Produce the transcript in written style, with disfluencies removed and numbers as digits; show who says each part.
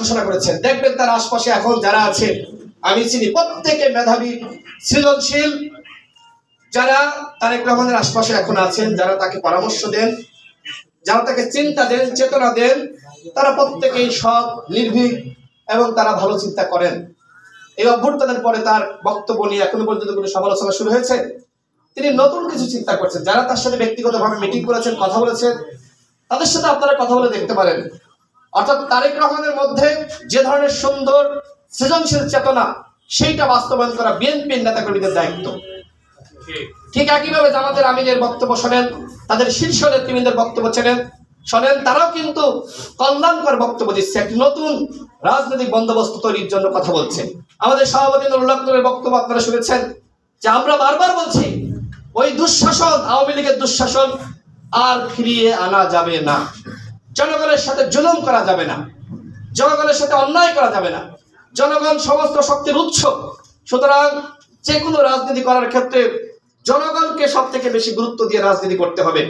Speaker 1: ঘোষণা করেছেন। দেখবেন তার আশপাশে এখন যারা আছে আমি চিনি প্রত্যেকে মেধাবী, সৃজনশীল, যারা তারেক রহমানের আশপাশে এখন আছেন, যারা তাকে পরামর্শ দেন, যারা তাকে চিন্তা দেন, চেতনা দেন, তারা প্রত্যেকেই সৎ, নির্ভীক এবং তারা ভালো চিন্তা করেন। এই অভ্যুত্থানের পরে তার বক্তব্য নিয়ে এখনো পর্যন্ত কোনো সমালোচনা শুরু হয়েছে? তিনি নতুন কিছু চিন্তা করছেন। যারা তার সাথে ব্যক্তিগতভাবে মিটিং করেছেন, কথা বলেছেন, তাদের সাথে আপনারা কথা বলে দেখতে পারেন। অর্থাৎ তারেক রহমানের মধ্যে যে ধরনের সুন্দর সৃজনশীল চেতনা, সেইটা বাস্তবায়ন করা বিএনপির নেতাকর্মীদের দায়িত্ব। ঠিক একইভাবে জামাতের আমিরের বক্তব্য শোনেন, তাদের শীর্ষ নেতৃবৃন্দের বক্তব্য শোনেন, তারাও কিন্তু কল্যাণকর বক্তব্য দিচ্ছে, একটি নতুন রাজনৈতিক বন্দোবস্ত তৈরির জন্য কথা বলছে। আমাদের সভাপতি নুরুল হক নূরের বক্তব্য আপনারা শুনেছেন যে আমরা বারবার বলছি ওই দুঃশাসন, আওয়ামী লীগের দুঃশাসন আর ফিরিয়ে আনা যাবে না। জনগণের সাথে জুলুম করা যাবে না, জনগণের সাথে অন্যায় করা যাবে না। জনগণ সমস্ত শক্তির উৎস, সুতরাং যে কোনো রাজনীতি করার ক্ষেত্রে জনগণকে সব থেকে বেশি গুরুত্ব দিয়ে রাজনীতি করতে হবে।